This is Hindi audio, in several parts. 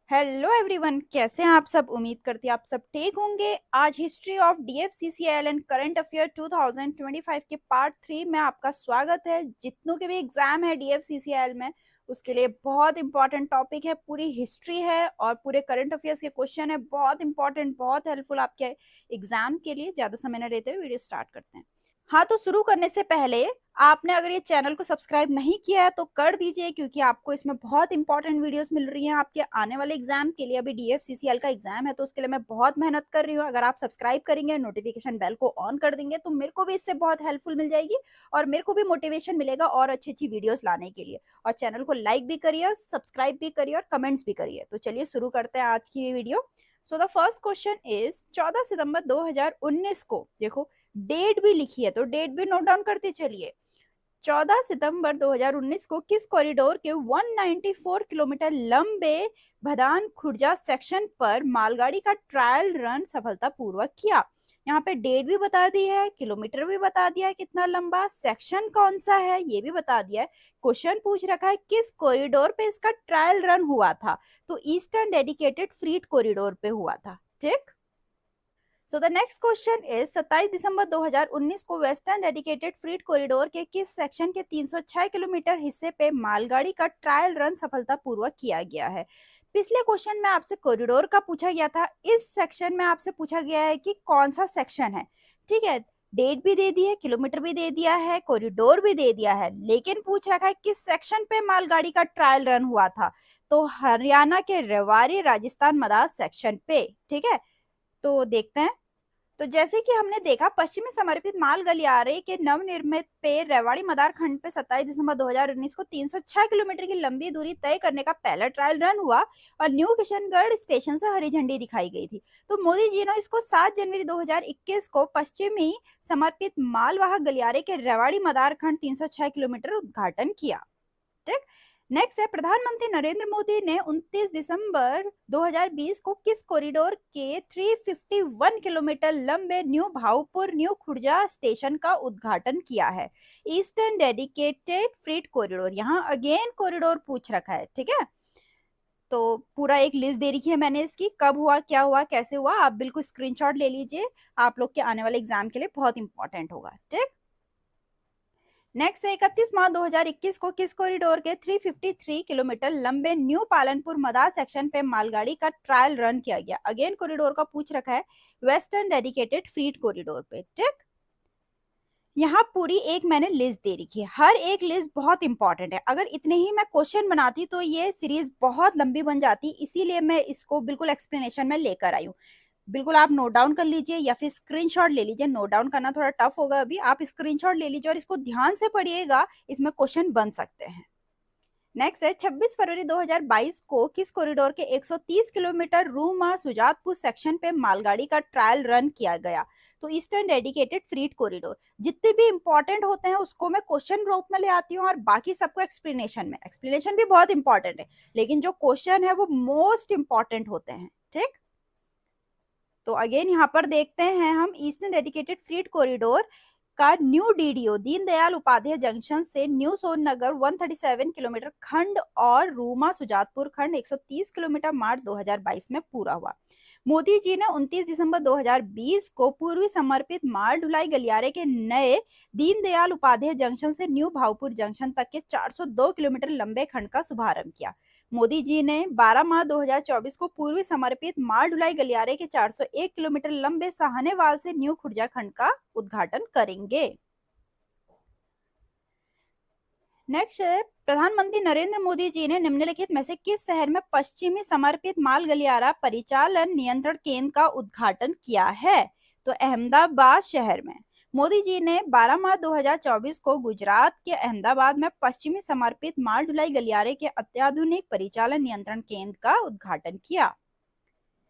हेलो एवरीवन, कैसे हैं आप सब। उम्मीद करती हैं आप सब ठीक होंगे। आज history of DFCCL and current affair 2025 के पार्ट 3 में आपका स्वागत है। जितनों के भी एग्जाम है डीएफसीसीएल में, उसके लिए बहुत इंपॉर्टेंट टॉपिक है, पूरी हिस्ट्री है और पूरे करंट अफेयर्स के क्वेश्चन है। बहुत इंपॉर्टेंट, बहुत हेल्पफुल आपके एग्जाम के लिए। ज्यादा समय न लेते हुए वीडियो स्टार्ट करते हैं। हाँ, तो शुरू करने से पहले आपने अगर ये चैनल को सब्सक्राइब नहीं किया है तो कर दीजिए, क्योंकि आपको इसमें बहुत इंपॉर्टेंट वीडियोस मिल रही हैं आपके आने वाले एग्जाम के लिए। अभी डीएफसीसीएल का एग्जाम है तो उसके लिए मैं बहुत मेहनत कर रही हूँ। अगर आप सब्सक्राइब करेंगे, नोटिफिकेशन बेल को ऑन कर देंगे, तो मेरे को भी इससे बहुत हेल्पफुल मिल जाएगी और मेरे को भी मोटिवेशन मिलेगा और अच्छी अच्छी वीडियोस लाने के लिए। और चैनल को लाइक भी करिए, सब्सक्राइब भी करिए और कमेंट्स भी करिए। तो चलिए शुरू करते हैं आज की ये video. So the first question is 14 सितंबर 2019 को, देखो डेट भी लिखी है तो डेट भी नोट डाउन करते चलिए। 14 सितंबर 2019 को किस कॉरिडोर के 194 किलोमीटर लंबे भदान खुर्जा सेक्शन पर मालगाड़ी का ट्रायल रन सफलतापूर्वक किया। यहाँ पे डेट भी बता दी है, किलोमीटर भी बता दिया है कितना लंबा, सेक्शन कौन सा है ये भी बता दिया है। क्वेश्चन पूछ रखा है किस कॉरिडोर पे इसका ट्रायल रन हुआ था, तो ईस्टर्न डेडिकेटेड फ्रीट कॉरिडोर पे हुआ था। ठीक। So the next question is 27 दिसंबर 2019 को वेस्टर्न डेडिकेटेड फ्रीट कॉरिडोर के किस सेक्शन के 306 किलोमीटर हिस्से पे मालगाड़ी का ट्रायल रन सफलतापूर्वक किया गया है। पिछले क्वेश्चन में आपसे कॉरिडोर का पूछा गया था, इस सेक्शन में आपसे पूछा गया है कि कौन सा सेक्शन है। ठीक है, डेट भी दे दी है, किलोमीटर भी दे दिया है, कॉरिडोर भी दे दिया है, लेकिन पूछ रखा है किस सेक्शन पे मालगाड़ी का ट्रायल रन हुआ था, तो हरियाणा के रेवाड़ी राजस्थान मदार सेक्शन पे। ठीक है, तो देखते हैं। तो जैसे कि हमने देखा, पश्चिमी समर्पित माल गलियारे के नवनिर्मित पे रेवाड़ी मदार खंड पे 27 दिसंबर 2019 को 306 किलोमीटर की लंबी दूरी तय करने का पहला ट्रायल रन हुआ और न्यू किशनगढ़ स्टेशन से हरी झंडी दिखाई गई थी। तो मोदी जी ने इसको 7 जनवरी 2021 को पश्चिमी समर्पित मालवाहक गलियारे के रेवाड़ी मदार खंड 306 किलोमीटर उद्घाटन किया। ठीक। नेक्स्ट है, प्रधानमंत्री नरेंद्र मोदी ने 29 दिसंबर 2020 को किस कॉरिडोर के 351 किलोमीटर लंबे new Bhaupur new Khurja station का उद्घाटन किया है। ईस्टर्न डेडिकेटेड फ्रीट कॉरिडोर, यहाँ अगेन कॉरिडोर पूछ रखा है। ठीक है, तो पूरा एक लिस्ट दे रखी है मैंने इसकी, कब हुआ, क्या हुआ, कैसे हुआ। आप बिल्कुल स्क्रीनशॉट ले लीजिए, आप लोग के आने वाले एग्जाम के लिए बहुत इंपॉर्टेंट होगा। ठीक। नेक्स्ट है, 31 मार्च 2021 को किस कॉरिडोर के 353 किलोमीटर लंबे न्यू पालनपुर मदार सेक्शन पे मालगाड़ी का ट्रायल रन किया गया। अगेन कॉरिडोर का पूछ रखा है, वेस्टर्न डेडिकेटेड फ्रीट कॉरिडोर पे। ठीक। यहाँ पूरी एक मैंने लिस्ट दे रखी है, हर एक लिस्ट बहुत इंपॉर्टेंट है। अगर इतने ही मैं क्वेश्चन बनाती तो ये सीरीज बहुत लंबी बन जाती, इसीलिए मैं इसको बिल्कुल एक्सप्लेनेशन में लेकर आई हूँ। बिल्कुल आप नोट डाउन कर लीजिए या फिर स्क्रीनशॉट ले लीजिए। नोट डाउन करना थोड़ा टफ होगा अभी, आप स्क्रीनशॉट ले लीजिए और इसको ध्यान से पढ़िएगा, इसमें क्वेश्चन बन सकते हैं। नेक्स्ट है, 26 फरवरी 2022 को किस कॉरिडोर के 130 किलोमीटर रूमा सुजातपुर सेक्शन पे मालगाड़ी का ट्रायल रन किया गया, तो ईस्टर्न डेडिकेटेड फ्रीट कॉरिडोर। जितने भी इंपॉर्टेंट होते हैं उसको मैं क्वेश्चन रूप में ले आती हूँ और बाकी सबको एक्सप्लेनेशन में। एक्सप्लेनेशन भी बहुत इंपॉर्टेंट है, लेकिन जो क्वेश्चन है वो मोस्ट इंपॉर्टेंट होते हैं। ठीक। तो अगेन यहाँ पर देखते हैं हम, ईस्टर्न डेडिकेटेड फ्रीट कॉरिडोर का new DDU Deendayal Upadhyay junction से न्यू सोननगर 137 किलोमीटर खंड और रूमा सुजातपुर खंड 130 किलोमीटर मार्च 2022 में पूरा हुआ। मोदी जी ने 29 दिसंबर 2020 को पूर्वी समर्पित माल ढुलाई गलियारे के नए दीनदयाल उपाध्याय जंक्शन से न्यू भाऊपुर जंक्शन तक के 402 किलोमीटर लंबे खंड का शुभारंभ किया। मोदी जी ने 12 मार्च 2024 को पूर्वी समर्पित माल ढुलाई गलियारे के 401 किलोमीटर लंबे साहनेवाल से न्यू खुर्जा खंड का उद्घाटन करेंगे। नेक्स्ट है, प्रधानमंत्री नरेंद्र मोदी जी ने निम्नलिखित में से किस शहर में पश्चिमी समर्पित माल गलियारा परिचालन नियंत्रण केंद्र का उद्घाटन किया है, तो अहमदाबाद शहर में। मोदी जी ने 12 मार्च 2024 को गुजरात के अहमदाबाद में पश्चिमी समर्पित माल ढुलाई गलियारे के अत्याधुनिक परिचालन नियंत्रण केंद्र का उद्घाटन किया।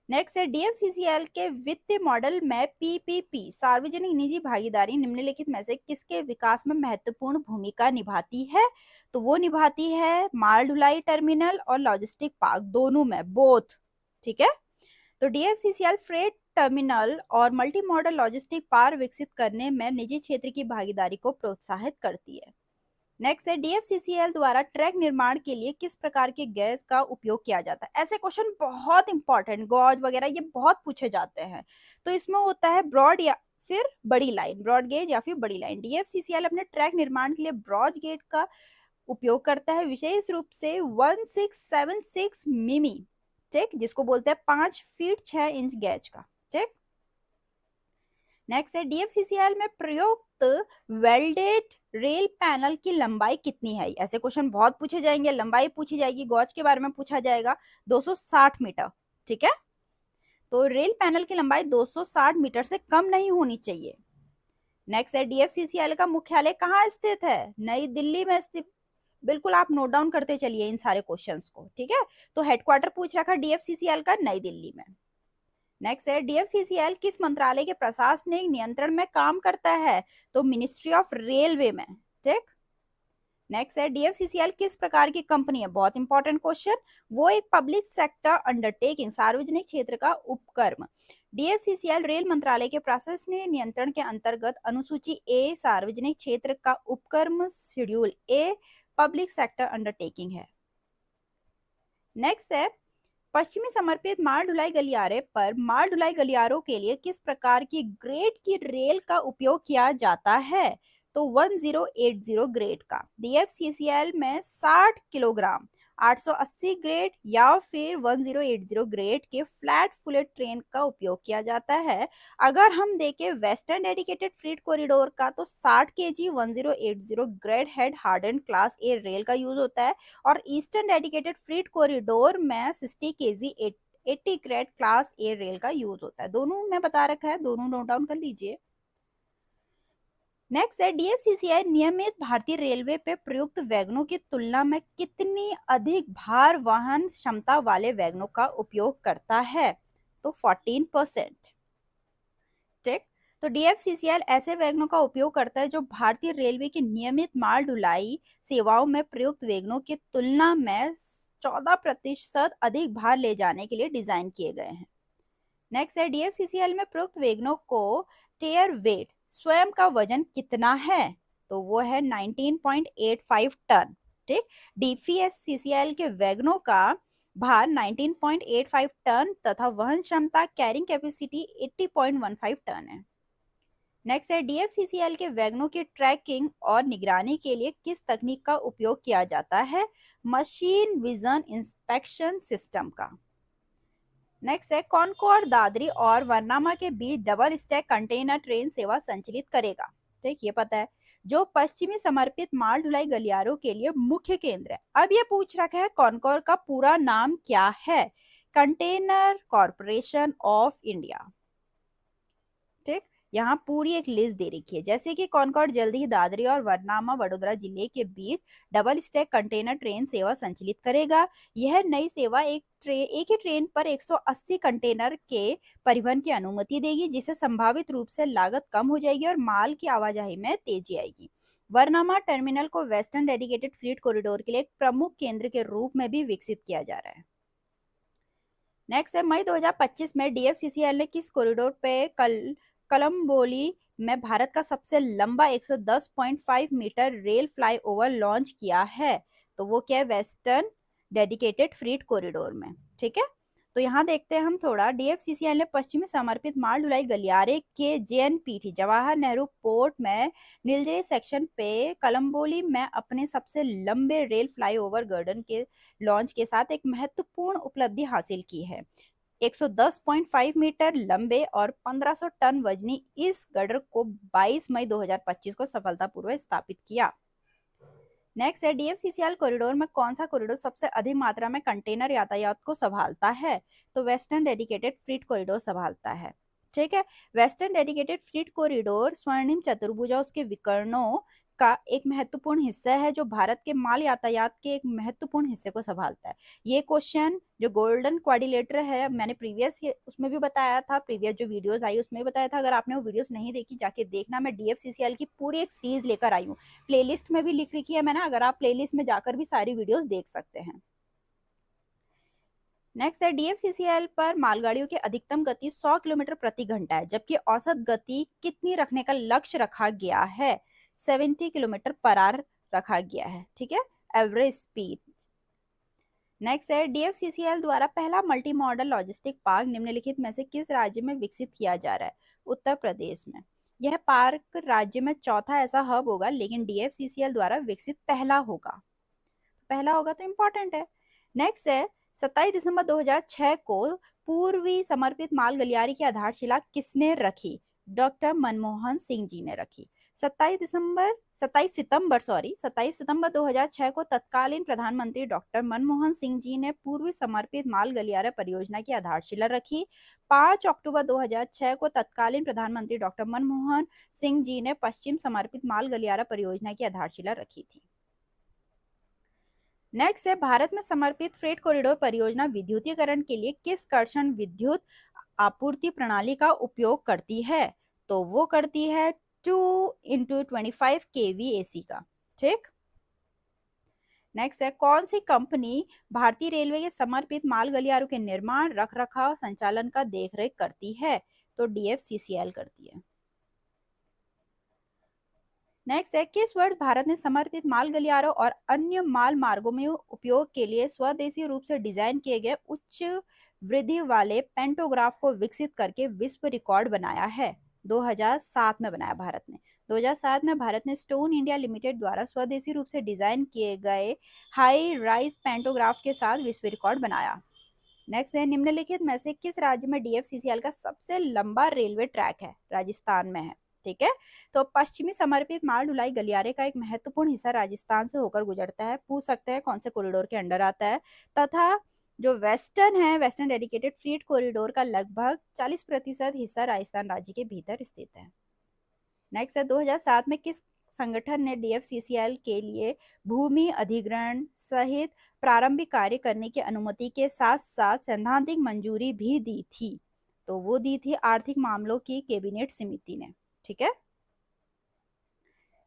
नेक्स्ट है, डीएफसीसीएल के वित्तीय मॉडल में पीपीपी सार्वजनिक निजी भागीदारी निम्नलिखित में से किसके विकास में महत्वपूर्ण भूमिका निभाती है, तो वो निभाती है माल ढुलाई टर्मिनल और लॉजिस्टिक पार्क, दोनों में, बोथ। ठीक है, तो डीएफसीसीएल फ्रेट टर्मिनल और मल्टी मॉडल लॉजिस्टिक पार्क विकसित करने में निजी क्षेत्र की भागीदारी को प्रोत्साहित करती है। नेक्स्ट है डीएफसीसीएल द्वारा ट्रैक निर्माण के लिए किस प्रकार के गैस का उपयोग किया जाता है। ऐसे क्वेश्चन बहुत इंपॉर्टेंट, गॉज वगैरह ये बहुत पूछे जाते हैं। तो इसमें होता है ब्रॉड या फिर बड़ी लाइन, ब्रॉड गेज या फिर बड़ी लाइन। डीएफसीसीएल अपने ट्रैक निर्माण के लिए ब्रॉड गेज का उपयोग करता है, विशेष रूप से 1676 मिमी, ठीक, जिसको बोलते हैं 5 फीट 6 इंच गैज का, ठीक। नेक्स्ट है डीएफसीसीएल में प्रयुक्त वेल्डेड रेल पैनल की लंबाई कितनी है। ऐसे क्वेश्चन बहुत पूछे जाएंगे, लंबाई पूछी जाएगी, गॉज के बारे में पूछा जाएगा, 260 मीटर, ठीक है। तो रेल पैनल की लंबाई 260 मीटर से कम नहीं होनी चाहिए। नेक्स्ट है डीएफसीसीएल का मुख्यालय कहाँ स्थित है। नई दिल्ली में स्थित। बिल्कुल आप नोट डाउन करते चलिए इन सारे क्वेश्चंस को, ठीक है। तो हेडक्वार्टर पूछ रखा डीएफसीसीएल का नई दिल्ली में। नेक्स्ट है डीएफसीसीएल किस मंत्रालय के प्रशासनिक नियंत्रण में काम करता है। तो मिनिस्ट्री ऑफ रेलवे में, ठीक। नेक्स्ट है डीएफसीसीएल किस प्रकार की कंपनी है। बहुत इंपॉर्टेंट क्वेश्चन। वो एक पब्लिक सेक्टर अंडरटेकिंग, सार्वजनिक क्षेत्र का उपक्रम। डीएफसीसीएल रेल मंत्रालय के प्रशासनिक नियंत्रण के अंतर्गत अनुसूची ए सार्वजनिक क्षेत्र का उपक्रम schedule a public sector undertaking है। नेक्स्ट है पश्चिमी समर्पित माल ढुलाई गलियारे पर माल ढुलाई गलियारों के लिए किस प्रकार की ग्रेड की रेल का उपयोग किया जाता है। तो 1080 ग्रेड का। डीएफसीसीएल में 60 किलोग्राम 880 ग्रेड या फिर 1080 ग्रेड के फ्लैट फुलेट ट्रेन का उपयोग किया जाता है। अगर हम देखें वेस्टर्न डेडिकेटेड फ्रीट कॉरिडोर का तो 60 KG 1080 grade head harden class ए रेल का यूज होता है, और ईस्टर्न डेडिकेटेड फ्रीट कॉरिडोर में 60 केजी 80 ग्रेड क्लास ए रेल का यूज होता है। दोनों में बता रखा है, दोनों नोट डाउन कर लीजिए। नेक्स्ट है डीएफसीसीआई नियमित भारतीय रेलवे पे प्रयुक्त वैगनों की तुलना में कितनी अधिक भार वहन क्षमता वाले वैगनों का उपयोग करता है। तो 14%, ठीक। तो डीएफसीसीएल ऐसे वैगनों का उपयोग करता है जो भारतीय रेलवे की नियमित माल ढुलाई सेवाओं में प्रयुक्त वैगनों की तुलना में 14% अधिक भार ले जाने के लिए डिजाइन किए गए हैं। नेक्स्ट है डीएफसीसीएल में प्रयुक्त वैगनों को टेयर वेट स्वयं का वजन कितना है। तो वो है 19.85 टन, ठीक। डीपीएससीसीएल के वैगनों का भार 19.85 टन तथा वहन क्षमता कैरिंग कैपेसिटी 80.15 टन है। नेक्स्ट है डीएफसीसीएल के वैगनों की ट्रैकिंग और निगरानी के लिए किस तकनीक का उपयोग किया जाता है। मशीन विजन इंस्पेक्शन सिस्टम का। नेक्स्ट है कॉनकॉर्ड दादरी और वर्नामा के बीच डबल स्टैक कंटेनर ट्रेन सेवा संचालित करेगा, ठीक, ये पता है, जो पश्चिमी समर्पित माल ढुलाई गलियारों के लिए मुख्य केंद्र है। अब ये पूछ रखा है कॉनकॉर्ड का पूरा नाम क्या है। कंटेनर कॉर्पोरेशन ऑफ इंडिया, ठीक। यहाँ पूरी एक लिस्ट दे रखी है, जैसे कि कॉनकॉर्ड जल्दी ही दादरी और वर्नामा वडोदरा जिले के बीच डबल स्टैक कंटेनर ट्रेन सेवा संचालित करेगा। यह नई सेवा एक ही ट्रेन पर 180 कंटेनर के परिवहन की अनुमति देगी, जिससे संभावित रूप से लागत कम हो जाएगी और माल की आवाजाही में तेजी आएगी। वर्नामा टर्मिनल को वेस्टर्न डेडिकेटेड फ्रीट कॉरिडोर के लिए एक प्रमुख केंद्र के रूप में भी विकसित किया जा रहा है। नेक्स्ट है मई 2025 में डीएफसीसीएल ने किस कॉरिडोर पे कलम्बोली में भारत का सबसे लंबा 110.5 मीटर रेल फ्लाईओवर लॉन्च किया है। तो वो क्या है, वेस्टर्न डेडिकेटेड फ्रीट कॉरिडोर में, ठीक है। तो यहाँ देखते हैं हम थोड़ा। डीएफसीसीएल ने पश्चिमी समर्पित माल ढुलाई गलियारे के जेएनपीटी जवाहर नेहरू पोर्ट में नीलगिरी सेक्शन पे कलम्बोली में अपने सबसे लंबे रेल फ्लाईओवर गर्डन के लॉन्च के साथ एक महत्वपूर्ण उपलब्धि हासिल की है। 110.5 मीटर लंबे और 1500 टन वजनी इस गर्डर को 22 मई 2025 को सफलतापूर्वक स्थापित किया। नेक्स्ट है डीएफसीसीएल कॉरिडोर में कौन सा कॉरिडोर सबसे अधिक मात्रा में कंटेनर यातायात को संभालता है। तो वेस्टर्न डेडिकेटेड फ्रीट कॉरिडोर संभालता है, ठीक है। वेस्टर्न डेडिकेटेड फ्रीट कॉरिडोर स्वर्णिम चतुर्भुज उसके विकर्णों का एक महत्वपूर्ण हिस्सा है, जो भारत के माल यातायात के एक महत्वपूर्ण हिस्से को संभालता है। ये क्वेश्चन जो गोल्डन क्वाड्रिलेटरल है, मैंने प्रीवियस उसमें भी बताया था, प्रीवियस जो वीडियोस आई उसमें भी बताया था। अगर आपने वो वीडियोस नहीं देखी जाके देखना। मैं डीएफसीसीएल की पूरी एक सीरीज लेकर आई हूँ, प्लेलिस्ट में भी लिख रखी है मैंने, अगर आप प्लेलिस्ट में जाकर भी सारी वीडियोस देख सकते हैं। नेक्स्ट है डीएफसीसीएल पर मालगाड़ियों की अधिकतम गति 100 किलोमीटर प्रति घंटा है, जबकि औसत गति कितनी रखने का लक्ष्य रखा गया है। 70 किलोमीटर पर आवर रखा गया है, ठीक है, एवरेज स्पीड। नेक्स्ट है डीएफसीसीएल द्वारा पहला मल्टी मॉडल लॉजिस्टिक पार्क निम्नलिखित में से किस राज्य में विकसित किया जा रहा है? उत्तर प्रदेश में। यह पार्क राज्य में चौथा ऐसा हब होगा, लेकिन डीएफसीसीएल द्वारा विकसित पहला होगा। पहला होगा तो इंपॉर्टेंट है। नेक्स्ट है 27 दिसंबर 2006 को पूर्वी समर्पित माल गलियारे की आधारशिला किसने रखी? डॉक्टर मनमोहन सिंह जी ने रखी। 27 सितंबर 2006 को तत्कालीन प्रधानमंत्री डॉक्टर मनमोहन सिंह जी ने पूर्वी समर्पित माल गलियारा परियोजना की आधारशिला रखी। 5 अक्टूबर 2006 को तत्कालीन प्रधानमंत्री डॉक्टर मनमोहन सिंह जी ने पश्चिम समर्पित माल गलियारा परियोजना की आधारशिला रखी थी। नेक्स्ट है भारत में समर्पित फ्रेट कॉरिडोर परियोजना विद्युतीकरण के लिए किस कर्षण विद्युत आपूर्ति प्रणाली का उपयोग करती है? तो वो करती है 2x25 kV AC का, ठीक। नेक्स्ट है कौन सी कंपनी भारतीय रेलवे के समर्पित माल गलियारों के निर्माण, रख रखाव, संचालन का देखरेख करती है? तो डीएफसीसीएल करती है। नेक्स्ट है किस वर्ष भारत ने समर्पित माल गलियारों और अन्य माल मार्गों में उपयोग के लिए स्वदेशी रूप से डिजाइन किए गए उच्च वृद्धि वाले पेंटोग्राफ को विकसित करके विश्व रिकॉर्ड बनाया है? 2007 में बनाया भारत ने। 2007 में भारत ने स्टोन इंडिया लिमिटेड द्वारा स्वदेशी रूप से डिजाइन किए गए हाई राइज पेंटोग्राफ के साथ विश्व रिकॉर्ड बनाया। नेक्स्ट है निम्नलिखित में से किस राज्य में डीएफसीसीएल का सबसे लंबा रेलवे ट्रैक है? राजस्थान में है, ठीक है। तो पश्चिमी समर्पित माल ढुलाई गलियारे का एक महत्वपूर्ण हिस्सा राजस्थान से होकर गुजरता है। पूछ सकते हैं कौन से कॉरिडोर के अंडर आता है। तथा जो वेस्टर्न डेडिकेटेड फ्रीट कॉरिडोर का लगभग 40% हिस्सा राजस्थान राज्य के भीतर स्थित है। नेक्स्ट है 2007 में किस संगठन ने डीएफसीसीएल के लिए भूमि अधिग्रहण सहित प्रारंभिक कार्य करने की अनुमति के साथ साथ सैद्धांतिक मंजूरी भी दी थी? तो वो दी थी आर्थिक मामलों की कैबिनेट समिति ने, ठीक है।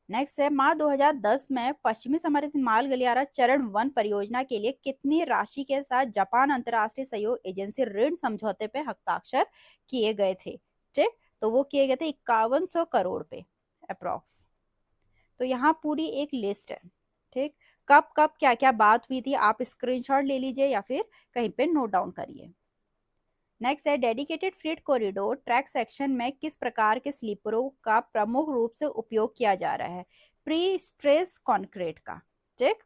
नेक्स्ट है मार्च 2010 में पश्चिमी समर्पित माल गलियारा चरण 1 परियोजना के लिए कितनी राशि के साथ जापान अंतरराष्ट्रीय सहयोग एजेंसी ऋण समझौते पे हस्ताक्षर किए गए थे? ठीक, तो वो किए गए थे 5100 करोड़ पे अप्रोक्स। तो यहाँ पूरी एक लिस्ट है, ठीक। कब कब क्या क्या बात हुई थी आप स्क्रीनशॉट ले लीजिए या फिर कहीं पे नोट डाउन करिए। नेक्स्ट है dedicated freight corridor track section में किस प्रकार के स्लीपरों का प्रमुख रूप से उपयोग किया जा रहा है? प्री स्ट्रेस कंक्रीट का, ठीक।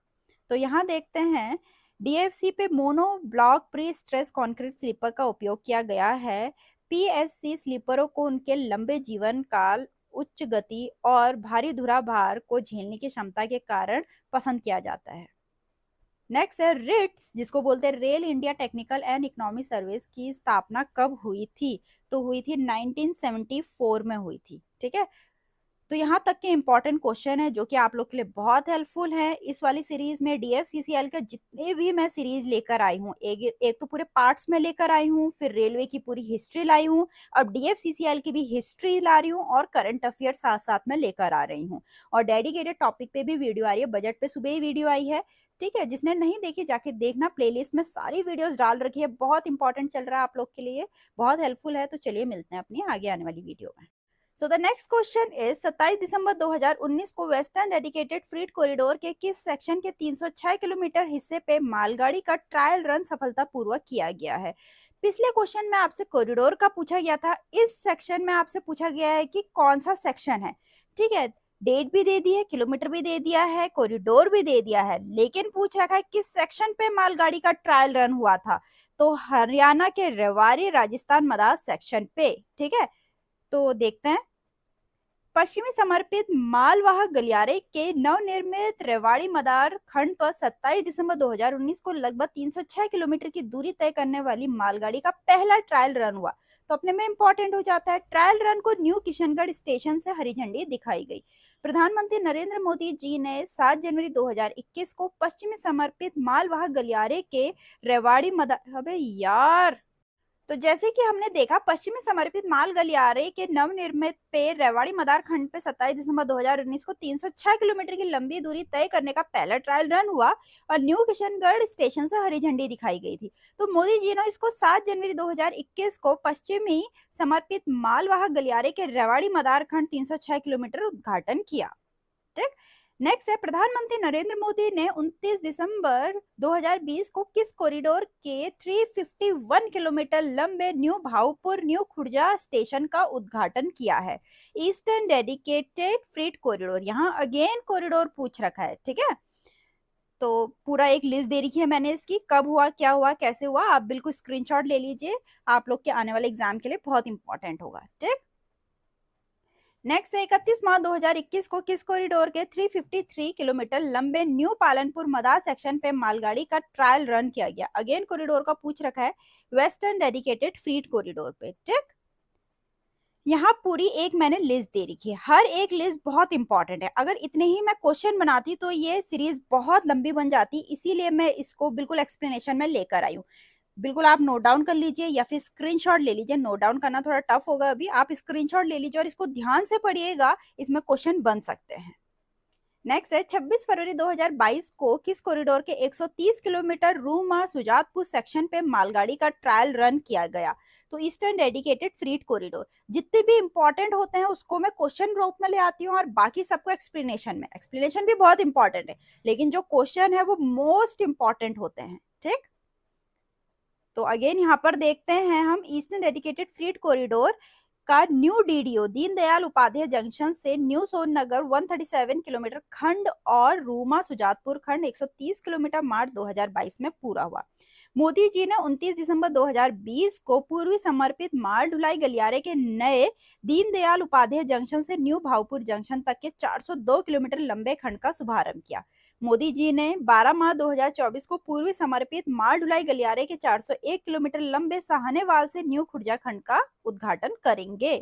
तो यहाँ देखते हैं डीएफसी पे mono block pre stress concrete sleeper का उपयोग किया गया है। पीएससी स्लीपरों को उनके लंबे जीवन काल, उच्च गति और भारी धुरा भार को झेलने की क्षमता के कारण पसंद किया जाता है। नेक्स्ट है रिट्स, जिसको बोलते हैं rail India technical and economic service, की स्थापना कब हुई थी? तो हुई थी 1974 में हुई थी, ठीक है। तो यहाँ तक के इंपॉर्टेंट क्वेश्चन है जो कि आप लोग के लिए बहुत हेल्पफुल है। इस वाली सीरीज में डीएफसीसीएल के जितने भी मैं सीरीज लेकर आई हूँ, एक तो पूरे पार्ट्स में लेकर आई हूँ, फिर रेलवे की पूरी हिस्ट्री लाई हूँ, अब डीएफसीसीएल की भी हिस्ट्री ला रही हूँ और करंट अफेयर साथ साथ में लेकर आ रही हूँ। और डेडिकेटेड टॉपिक पे भी वीडियो आ रही है, बजट पे सुबह ही वीडियो आई है, ठीक है। जिसने नहीं देखी जाके देखना, प्लेलिस्ट में सारी वीडियोस डाल रखी है, बहुत इंपॉर्टेंट चल रहा है आप लोग के लिए, बहुत हेल्पफुल है। तो चलिए मिलते हैं अपनी आगे आने वाली वीडियो में। So the next question is 27 दिसंबर 2019 को वेस्टर्न डेडिकेटेड फ्रीट कॉरिडोर के किस सेक्शन के 306 किलोमीटर हिस्से पे मालगाड़ी का ट्रायल रन सफलतापूर्वक किया गया है? पिछले क्वेश्चन में आपसे कॉरिडोर का पूछा गया था, इस सेक्शन में आपसे पूछा गया है कि कौन सा सेक्शन है, ठीक है। डेट भी दे दी है, किलोमीटर भी दे दिया है, कॉरिडोर भी दे दिया है, लेकिन पूछ रखा है किस सेक्शन पे मालगाड़ी का ट्रायल रन हुआ था? तो हरियाणा के रेवाड़ी राजस्थान मदार सेक्शन पे, ठीक है। तो देखते हैं पश्चिमी समर्पित मालवाहक गलियारे के नवनिर्मित रेवाड़ी मदार खंड पर 27 दिसंबर 2019 को लगभग 306 किलोमीटर की दूरी तय करने वाली मालगाड़ी का पहला ट्रायल रन हुआ। तो अपने में इंपॉर्टेंट हो जाता है। ट्रायल रन को न्यू किशनगढ़ स्टेशन से हरी झंडी दिखाई गई। प्रधानमंत्री नरेंद्र मोदी जी ने 7 जनवरी 2021 को पश्चिमी समर्पित मालवाहक गलियारे के रेवाड़ी मदार, अबे यार, तो जैसे कि हमने देखा पश्चिमी समर्पित माल गलियारे के नवनिर्मित पे रेवाड़ी मदार खंड पे 27 दिसंबर 2019 को 306 किलोमीटर की लंबी दूरी तय करने का पहला ट्रायल रन हुआ और न्यू किशनगढ़ स्टेशन से हरी झंडी दिखाई गई थी। तो मोदी जी ने इसको 7 जनवरी 2021 को पश्चिमी समर्पित मालवाहक गलियारे के रेवाड़ी मदार खंड 306 किलोमीटर उद्घाटन किया, ठीक। नेक्स्ट है, प्रधानमंत्री नरेंद्र मोदी ने 29 दिसंबर 2020 को किस कॉरिडोर के 351 किलोमीटर लंबे new Bhaupur new Khurja station का उद्घाटन किया है? Eastern dedicated freight corridor. यहाँ अगेन कॉरिडोर पूछ रखा है, ठीक है। तो पूरा एक लिस्ट दे रखी है मैंने इसकी, कब हुआ, क्या हुआ, कैसे हुआ। आप बिल्कुल स्क्रीनशॉट ले लीजिए, आप लोग के आने वाले एग्जाम के लिए बहुत इंपॉर्टेंट होगा, ठीक। नेक्स्ट है, 31 मार्च 2021 को किस कॉरिडोर के 353 किलोमीटर लंबे न्यू पालनपुर मदार सेक्शन पे मालगाड़ी का ट्रायल रन किया गया? अगेन कॉरिडोर का पूछ रखा है, वेस्टर्न डेडिकेटेड फ्रीट कॉरिडोर पे, ठीक। यहाँ पूरी एक मैंने लिस्ट दे रखी है, हर एक लिस्ट बहुत इंपॉर्टेंट है। अगर इतने ही मैं क्वेश्चन बनाती तो ये सीरीज बहुत लंबी बन जाती, इसीलिए मैं इसको बिल्कुल एक्सप्लेनेशन में लेकर आई हूँ। बिल्कुल आप नोट डाउन कर लीजिए या फिर स्क्रीनशॉट ले लीजिए। नोट डाउन करना थोड़ा टफ होगा अभी, आप स्क्रीनशॉट ले लीजिए और इसको ध्यान से पढ़िएगा, इसमें क्वेश्चन बन सकते हैं। नेक्स्ट है, 26 फरवरी 2022 को किस कॉरिडोर के 130 किलोमीटर रूमा सुजातपुर सेक्शन पे मालगाड़ी का ट्रायल रन किया गया? तो ईस्टर्न डेडिकेटेड फ्रीट कॉरिडोर। जितने भी इंपॉर्टेंट होते हैं उसको मैं क्वेश्चन रूप में ले आती हूँ और बाकी सबको एक्सप्लेनेशन में। एक्सप्लेनेशन भी बहुत इंपॉर्टेंट है, लेकिन जो क्वेश्चन है वो मोस्ट इंपॉर्टेंट होते हैं, ठीक। तो अगेन यहाँ पर देखते हैं हम, ईस्टर्न डेडिकेटेड फ्रीट कॉरिडोर का new DDU Deendayal Upadhyay junction से न्यू सोननगर 137 किलोमीटर खंड और रूमा सुजातपुर खंड 130 किलोमीटर मार्च 2022 में पूरा हुआ। मोदी जी ने 29 दिसंबर 2020 को पूर्वी समर्पित माल ढुलाई गलियारे के नए दीनदयाल उपाध्याय जंक्शन से न्यू भाऊपुर जंक्शन तक के 402 किलोमीटर लंबे खंड का शुभारंभ किया। मोदी जी ने 12 मार्च 2024 को पूर्वी समर्पित माल ढुलाई गलियारे के 401 किलोमीटर लंबे साहनेवाल से न्यू खुर्जा खंड का उद्घाटन करेंगे।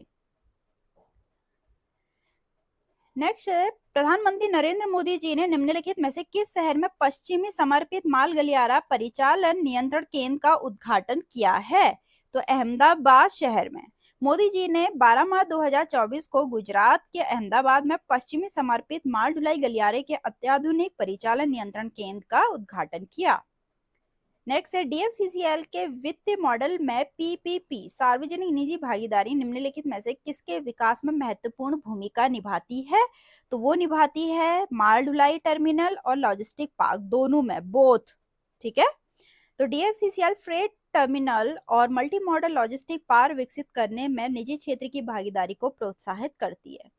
नेक्स्ट है, प्रधानमंत्री नरेंद्र मोदी जी ने निम्नलिखित में से किस शहर में पश्चिमी समर्पित माल गलियारा परिचालन नियंत्रण केंद्र का उद्घाटन किया है? तो अहमदाबाद शहर में। मोदी जी ने 12 मार्च 2024 को गुजरात के अहमदाबाद में पश्चिमी समर्पित माल ढुलाई गलियारे के अत्याधुनिक परिचालन नियंत्रण केंद्र का उद्घाटन किया। नेक्स्ट है, डीएफसीसीएल के वित्तीय मॉडल में पीपीपी सार्वजनिक निजी भागीदारी निम्नलिखित में से किसके विकास में महत्वपूर्ण भूमिका निभाती है? तो वो निभाती है माल ढुलाई टर्मिनल और लॉजिस्टिक पार्क, दोनों में, बोथ, ठीक है। तो डीएफसीसीएल फ्रेट टर्मिनल और मल्टी मॉडल लॉजिस्टिक पार्क विकसित करने में निजी क्षेत्र की भागीदारी को प्रोत्साहित करती है।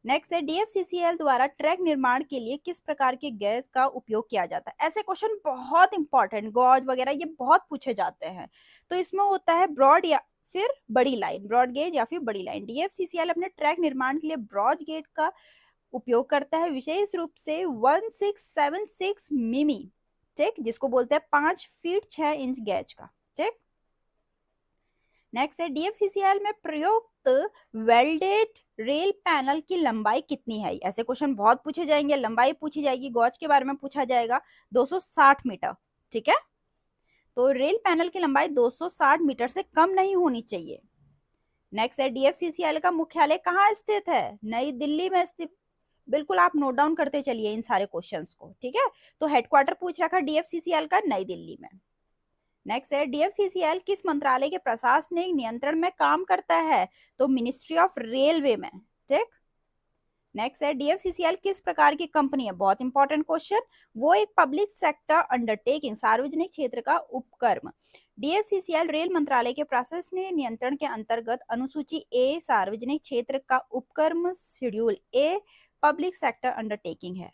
नेक्स्ट है, डीएफसीसीएल द्वारा ट्रैक निर्माण के लिए किस प्रकार के गैस का उपयोग किया जाता है? ऐसे क्वेश्चन बहुत इंपॉर्टेंट, गॉज वगैरह ये बहुत पूछे जाते हैं। तो इसमें होता है ब्रॉड या फिर बड़ी लाइन, ब्रॉड गेज या फिर बड़ी लाइन। डीएफसीसीएल अपने ट्रैक निर्माण के लिए ब्रॉड गेज का उपयोग करता है, विशेष रूप से 1676 मिमी, ठीक, जिसको बोलते हैं 5 फीट 6 इंच गैज का, ठीक। नेक्स्ट है, डीएफसीसीएल में प्रयुक्त वेल्डेड रेल पैनल की लंबाई कितनी है? ऐसे क्वेश्चन बहुत पूछे जाएंगे, लंबाई पूछी जाएगी, गॉज के बारे में पूछा जाएगा, 260 मीटर, ठीक है। तो रेल पैनल की लंबाई 260 मीटर से कम नहीं होनी चाहिए। नेक्स्ट है, डीएफसीसीएल का मुख्यालय कहाँ स्थित है? नई दिल्ली में स्थित। बिल्कुल आप नोट डाउन करते चलिए इन सारे क्वेश्चंस को, ठीक है। तो हेडक्वार्टर पूछ रखा डीएफसीसीएल का नई दिल्ली में। नेक्स्ट है, डीएफसीसीएल किस मंत्रालय के प्रशासनिक नियंत्रण में काम करता है? तो मिनिस्ट्री ऑफ रेलवे में, ठीक। नेक्स्ट है, डीएफसीसीएल किस प्रकार की कंपनी है? बहुत इंपॉर्टेंट क्वेश्चन। वो एक पब्लिक सेक्टर अंडरटेकिंग, सार्वजनिक क्षेत्र का उपक्रम। डीएफसीसीएल रेल मंत्रालय के प्रशासनिक नियंत्रण के अंतर्गत अनुसूची ए सार्वजनिक क्षेत्र का उपक्रम schedule a public sector undertaking है।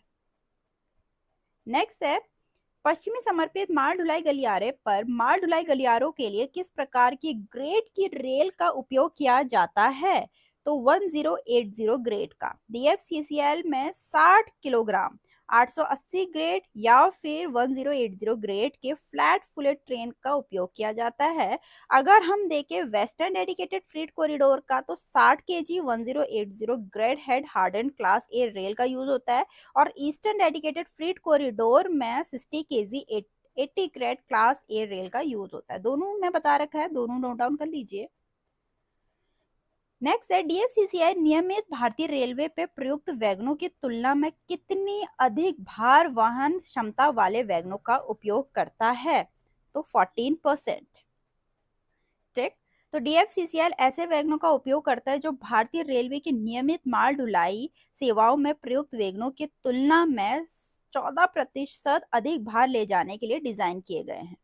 नेक्स्ट है, पश्चिमी समर्पित माल ढुलाई गलियारे पर माल ढुलाई गलियारों के लिए किस प्रकार की ग्रेड की रेल का उपयोग किया जाता है? तो 1080 ग्रेड का। डीएफसीसीएल में 60 किलोग्राम 880 ग्रेड या फिर 1080 ग्रेड के फ्लैट फुलेट ट्रेन का उपयोग किया जाता है। अगर हम देखें वेस्टर्न डेडिकेटेड फ्रीट कॉरिडोर का, तो 60 KG 1080 grade head harden class ए रेल का यूज होता है, और ईस्टर्न डेडिकेटेड फ्रीट कॉरिडोर में 60 केजी 80 ग्रेड क्लास ए रेल का यूज होता है। दोनों में बता रखा है, दोनों नोट डाउन कर लीजिए। नेक्स्ट है, डीएफसीसीएल नियमित भारतीय रेलवे पे प्रयुक्त वैगनों की तुलना में कितनी अधिक भार वहन क्षमता वाले वैगनों का उपयोग करता है? तो 14%, ठीक। तो डीएफसीसीएल ऐसे वैगनों का उपयोग करता है जो भारतीय रेलवे की नियमित माल ढुलाई सेवाओं में प्रयुक्त वैगनों की तुलना में 14% अधिक भार ले जाने के लिए डिजाइन किए गए हैं।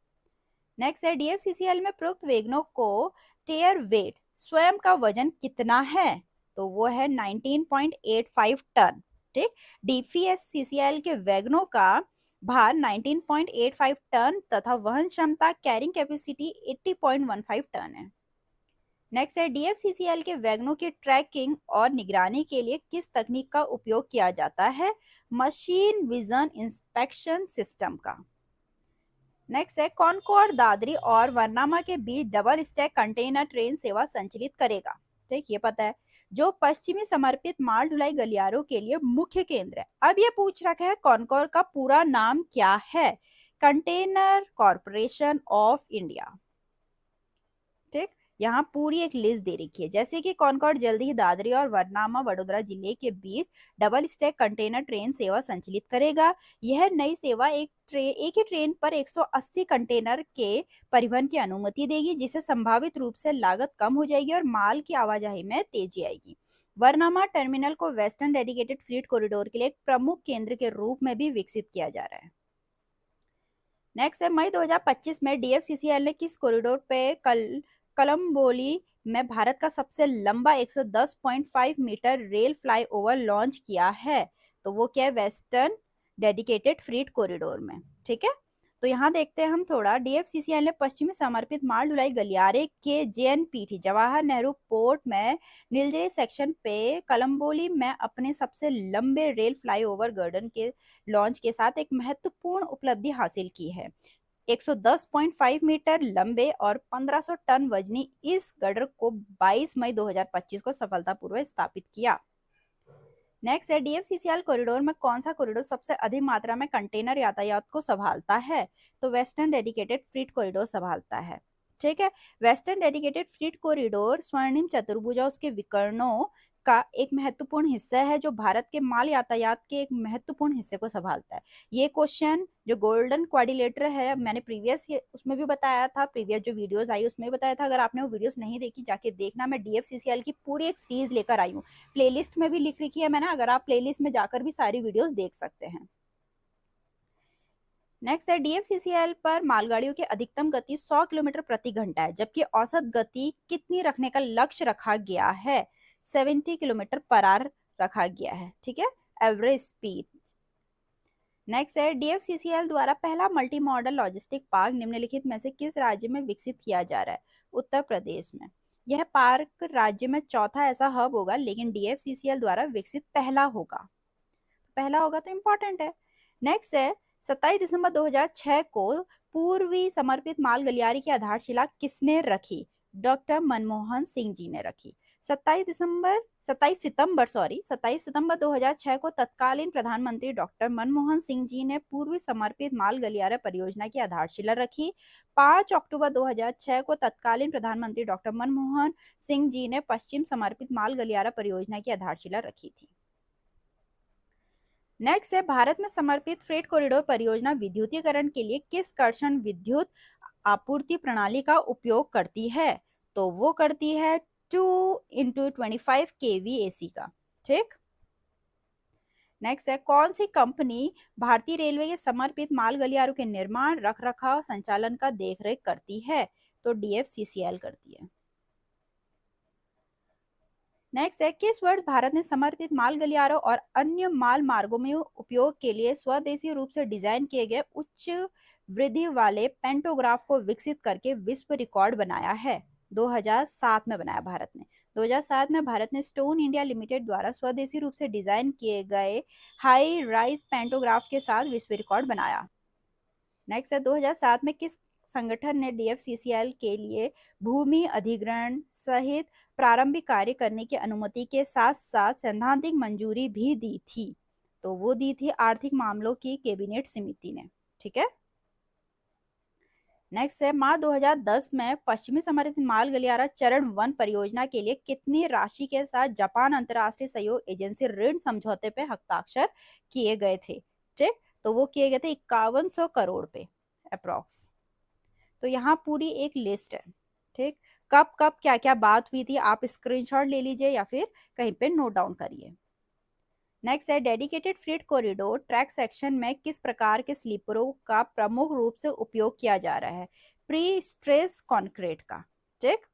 नेक्स्ट है, डीएफसीसीएल में प्रयुक्त वैगनों को टेयर वेट स्वयं का वजन कितना है, तो वो है 19.85 टन। ठीक, डीपीएससीसीएल के वैगनों का भार 19.85 टन तथा वहन क्षमता कैरिंग कैपेसिटी 80.15 टन है। नेक्स्ट है, डीएफसीसीएल के वैगनों की ट्रैकिंग और निगरानी के लिए किस तकनीक का उपयोग किया जाता है, मशीन विजन इंस्पेक्शन सिस्टम का। नेक्स्ट है, कॉनकॉर्ड दादरी और वरनामा के बीच डबल स्टैक कंटेनर ट्रेन सेवा संचालित करेगा। ठीक, ये पता है, जो पश्चिमी समर्पित माल ढुलाई गलियारों के लिए मुख्य केंद्र है। अब ये पूछ रखा है कॉनकॉर्ड का पूरा नाम क्या है, कंटेनर कॉरपोरेशन ऑफ इंडिया। ठीक, यहाँ पूरी एक लिस्ट दे रखी है, जैसे कि कॉनकॉर्ड जल्दी ही दादरी और वरनामा वडोदरा जिले के बीच डबल स्टैक कंटेनर ट्रेन सेवा संचालित करेगा। यह नई सेवा एक ही ट्रेन पर 180 कंटेनर के परिवहन की अनुमति देगी, जिससे संभावित रूप से लागत कम हो जाएगी और माल की आवाजाही में तेजी आएगी। वरनामा टर्मिनल को वेस्टर्न डेडिकेटेड फ्लीट कॉरिडोर के लिए एक प्रमुख केंद्र के रूप में भी विकसित किया जा रहा है। नेक्स्ट है, मई 2025 में डीएफसीसीएल ने किस कॉरिडोर पे कलम्बोली में भारत का सबसे लंबा 110.5 मीटर रेल फ्लाईओवर लॉन्च किया है, तो वो क्या है, वेस्टर्न डेडिकेटेड फ्रीट कॉरिडोर में। ठीक है, तो यहाँ देखते हैं हम थोड़ा, डीएफसीसीएल ने पश्चिमी समर्पित माल ढुलाई गलियारे के जेएनपीटी जवाहर नेहरू पोर्ट में नीलगिरी सेक्शन पे कलम्बोली में अपने सबसे लंबे रेल फ्लाईओवर गर्डन के लॉन्च के साथ एक महत्वपूर्ण उपलब्धि हासिल की है। 110.5 मीटर लंबे और 1500 टन वजनी इस गर्डर को 22 मई 2025 को सफलतापूर्वक स्थापित किया। नेक्स्ट है, डीएफसीसीएल कॉरिडोर में कौन सा कॉरिडोर सबसे अधिक मात्रा में कंटेनर यातायात को संभालता है, तो वेस्टर्न डेडिकेटेड फ्रीट कॉरिडोर संभालता है। ठीक है, वेस्टर्न डेडिकेटेड फ्रीट कॉरिडोर स्वर्णिम चतुर्भुज उसके विकर्णों का एक महत्वपूर्ण हिस्सा है, जो भारत के माल यातायात के एक महत्वपूर्ण हिस्से को संभालता है। ये क्वेश्चन जो गोल्डन क्वाड्रिलेटरल है, मैंने प्रीवियस उसमें भी बताया था, प्रीवियस जो वीडियोस आई उसमें बताया था। अगर आपने वो वीडियोस नहीं देखी, जाके देखना। मैं डीएफसीसीएल की पूरी एक सीरीज लेकर आई हूँ, प्लेलिस्ट में भी लिख रखी है मैंने, अगर आप प्लेलिस्ट में जाकर भी सारी वीडियोस देख सकते हैं। नेक्स्ट है, डीएफसीसीएल पर मालगाड़ियों की अधिकतम गति 100 किलोमीटर प्रति घंटा है, जबकि औसत गति कितनी रखने का लक्ष्य रखा गया है, 70 किलोमीटर पर आवर रखा गया है। ठीक है, एवरेज स्पीड। नेक्स्ट है, डीएफसीसीएल द्वारा पहला मल्टी मॉडल लॉजिस्टिक पार्क निम्नलिखित में से किस राज्य में विकसित किया जा रहा है, उत्तर प्रदेश में। यह पार्क राज्य में चौथा ऐसा हब होगा, लेकिन डीएफसीसीएल द्वारा विकसित पहला होगा। पहला होगा तो इंपॉर्टेंट है। नेक्स्ट है, 27 दिसंबर 2006 को पूर्वी समर्पित माल गलियारे की आधारशिला किसने रखी, डॉक्टर मनमोहन सिंह जी ने रखी। 27 सितंबर 2006 को तत्कालीन प्रधानमंत्री डॉक्टर मनमोहन सिंह जी ने पूर्वी समर्पित माल गलियारा परियोजना की आधारशिला रखी। 5 अक्टूबर 2006 को तत्कालीन प्रधानमंत्री डॉक्टर मनमोहन सिंह जी ने पश्चिम समर्पित माल गलियारा परियोजना की आधारशिला रखी थी। नेक्स्ट है, भारत में समर्पित फ्रेट कॉरिडोर परियोजना विद्युतीकरण के लिए किस कर्षण विद्युत आपूर्ति प्रणाली का उपयोग करती है, तो वो करती है 2x25 kV AC का। ठीक, नेक्स्ट है, कौन सी कंपनी भारतीय रेलवे के समर्पित माल गलियारों के निर्माण, रख रखाव, संचालन का देखरेख करती है, तो डीएफसीसीएल करती है। नेक्स्ट है, किस वर्ष भारत ने समर्पित माल गलियारों और अन्य माल मार्गों में उपयोग के लिए स्वदेशी रूप से डिजाइन किए गए उच्च वृद्धि वाले पेंटोग्राफ को विकसित करके विश्व रिकॉर्ड बनाया है, 2007 में बनाया भारत ने। 2007 में भारत ने स्टोन इंडिया लिमिटेड द्वारा स्वदेशी रूप से डिजाइन किए गए हाई राइज पेंटोग्राफ के साथ विश्व रिकॉर्ड बनाया। नेक्स्ट है, 2007 में किस संगठन ने डीएफसीसीएल के लिए भूमि अधिग्रहण सहित प्रारंभिक कार्य करने की अनुमति के साथ साथ सैद्धांतिक मंजूरी भी दी थी, तो वो दी थी आर्थिक मामलों की कैबिनेट समिति ने। ठीक है, नेक्स्ट है, मार्च 2010 में पश्चिमी समर्पित माल गलियारा चरण 1 परियोजना के लिए कितनी राशि के साथ जापान अंतरराष्ट्रीय सहयोग एजेंसी ऋण समझौते पे हस्ताक्षर किए गए थे। ठीक, तो वो किए गए थे 5100 करोड़ पे अप्रोक्स। तो यहाँ पूरी एक लिस्ट है। ठीक, कब कब क्या क्या बात हुई थी, आप स्क्रीनशॉट ले लीजिए या फिर कहीं पे नोट डाउन करिए। नेक्स्ट है dedicated freight corridor track section में किस प्रकार के स्लीपरों का प्रमुख रूप से उपयोग किया जा रहा है? प्री स्ट्रेस कंक्रीट का। ठीक,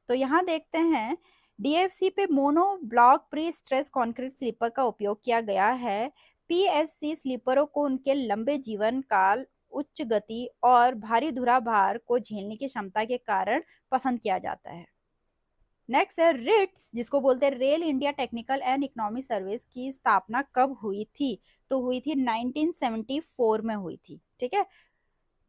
तो यहाँ देखते हैं डीएफसी पे mono block pre stress concrete sleeper का उपयोग किया गया है। पीएससी स्लीपरों को उनके लंबे जीवन काल, उच्च गति और भारी धुरा भार को झेलने की क्षमता के कारण पसंद किया जाता है। नेक्स्ट है रिट्स, जिसको बोलते हैं rail India technical and economic service, की स्थापना कब हुई थी? तो हुई थी 1974 में हुई थी। ठीक है,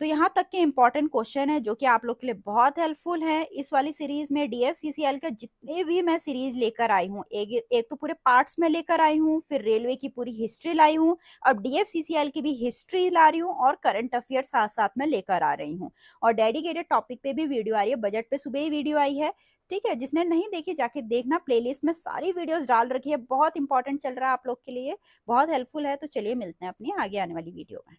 तो यहाँ तक के इंपॉर्टेंट क्वेश्चन है जो कि आप लोग के लिए बहुत हेल्पफुल है। इस वाली सीरीज में डीएफसीसीएल के जितने भी मैं सीरीज लेकर आई हूँ, एक तो पूरे पार्ट्स में लेकर आई हूँ, फिर रेलवे की पूरी हिस्ट्री लाई हूँ, अब डीएफसीसीएल की भी हिस्ट्री ला रही हूँ और करंट अफेयर साथ साथ में लेकर आ रही हूँ। और डेडिकेटेड टॉपिक पे भी वीडियो आ रही है, बजट पे सुबह ही वीडियो आई है। ठीक है, जिसने नहीं देखी जाके देखना, प्लेलिस्ट में सारी वीडियोस डाल रखी है, बहुत इंपॉर्टेंट चल रहा है आप लोग के लिए, बहुत हेल्पफुल है। तो चलिए मिलते हैं अपनी आगे आने वाली वीडियो में।